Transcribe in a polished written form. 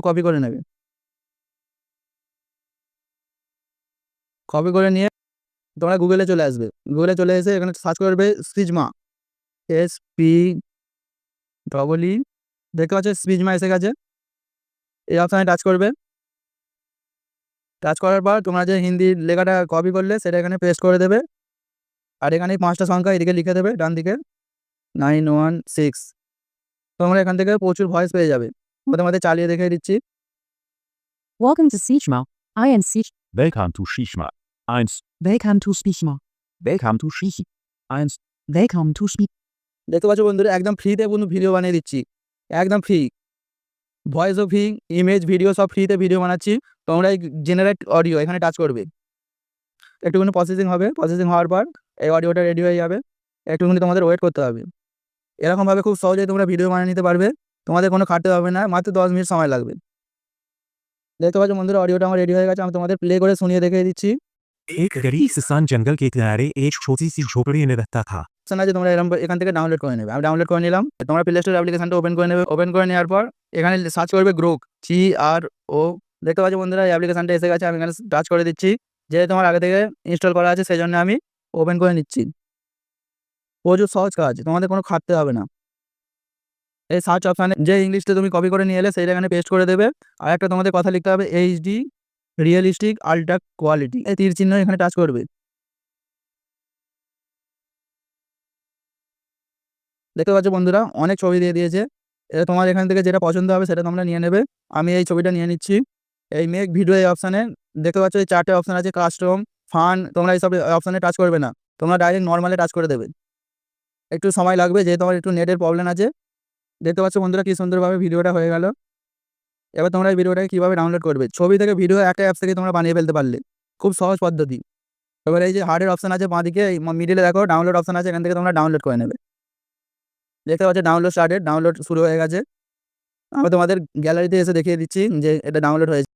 Copy করে নেবে। Copy করে নিয়ে তোমরা গুগলে চলে আসবে। গুগলে চলে এসে এখানে সার্চ করবে সিজমা, SP ডবল ই, দেখতে পাচ্ছ সিজমা এসে গেছে। এই অপশানে টাচ করবে। টাচ করার পর তোমরা যে হিন্দি লেখাটা কপি করলে সেটা এখানে পেস্ট করে দেবে। আর এখানে 5টা সংখ্যা এদিকে লিখে দেবে ডান দিকে, 916। তোমরা এখান থেকে প্রচুর ভয়েস পেয়ে যাবে। তোমাদের চালিয়ে দেখে দিচ্ছি। Welcome to Sichma. I am Sich. Welcome to Shishma 1. Welcome to Sichma. Welcome to Shishi 1. Welcome to Speak. দেখতে পাচ্ছ বন্ধুরা, একদম ফ্রিতে কোনো ভিডিও বানিয়ে দিচ্ছি, একদম ফ্রি। ভয়েসও ফ্রি, ইমেজ ভিডিও সব ফ্রিতে ভিডিও বানাচ্ছি। তোমরা এই জেনারেট অডিও এখানে টাচ করবে। একটুখানি প্রসেসিং হবে, প্রসেসিং হওয়ার পর এই অডিওটা রেডি হয়ে যাবে। একটুখানি তোমাদের ওয়েট করতে হবে। এরকমভাবে খুব সহজেই তোমরা ভিডিও বানিয়ে নিতে পারবে। তোমাদের কোনো খাটতে হবে না, মাত্র 10 মিনিট সময় লাগবে। দেখতে পাচ্ছ বন্ধুরা, অডিওটা আমার রেডি হয়ে গেছে। আমি তোমাদের প্লে করে শুনিয়ে দেখিয়ে দিচ্ছি। एक गरीब किसान जंगल के किनारे एक छोटी सी झोपड़ी में रहता था। অপশন আছে, তোমরা এখান থেকে ডাউনলোড করে নেবে। আমি ডাউনলোড করে নিলাম। তোমরা প্লে স্টোর অ্যাপ্লিকেশনটা ওপেন করে নেবে। ওপেন করে নেওয়ার পর এখানে সার্চ করবে গ্রোক, GRO। দেখতে পাচ্ছ বন্ধুরা, এই অ্যাপ্লিকেশনটা এসে গেছে। আমি এখানে টাচ করে দিচ্ছি। যেহেতু তোমার আগে থেকে ইনস্টল করা আছে সেই জন্য আমি ওপেন করে নিচ্ছি। প্রচুর সহজ কাজ, তোমাদের কোনো খাটতে হবে না। এই সার্চ অপশানে যে ইংলিশটা তুমি কপি করে নিয়ে এলে সেইটা এখানে পেস্ট করে দেবে। আর একটা তোমাদের কথা লিখতে হবে, HD রিয়েলিস্টিক আল্ট্রা কোয়ালিটি। এই তীর চিহ্ন এখানে টাচ করবে। দেখতে পাচ্ছ বন্ধুরা, অনেক ছবি দিয়ে দিয়েছে। এটা তোমার এখান থেকে যেটা পছন্দ হবে সেটা তোমরা নিয়ে নেবে। আমি এই ছবিটা নিয়ে নিচ্ছি। এই মেক ভিডিও এই অপশানে দেখতে পাচ্ছ এই 4টে অপশান আছে, কাস্টম, ফান। তোমরা এইসব অপশানে টাচ করবে না, তোমরা ডাইরেক্ট নর্মালে টাচ করে দেবে। একটু সময় লাগবে যেহেতু আমার একটু নেটের প্রবলেম আছে। দেখতে পাচ্ছ বন্ধুরা কি সুন্দরভাবে ভিডিওটা হয়ে গেল। এবার তোমরা এই ভিডিওটাকে কীভাবে ডাউনলোড করবে, ছবি থেকে ভিডিও একটা অ্যাপস থেকে তোমরা বানিয়ে ফেলতে পারলে, খুব সহজ পদ্ধতি। এবার এই যে হার্ডের অপশান আছে বাঁদিকে, এই মিডিলে দেখো ডাউনলোড অপশান আছে, এখান থেকে তোমরা ডাউনলোড করে নেবে। দেখতে পাচ্ছ ডাউনলোড স্টার্টেড, ডাউনলোড শুরু হয়ে গেছে। আমি তোমাদের গ্যালারিতে এসে দেখিয়ে দিচ্ছি যে এটা ডাউনলোড হয়েছে।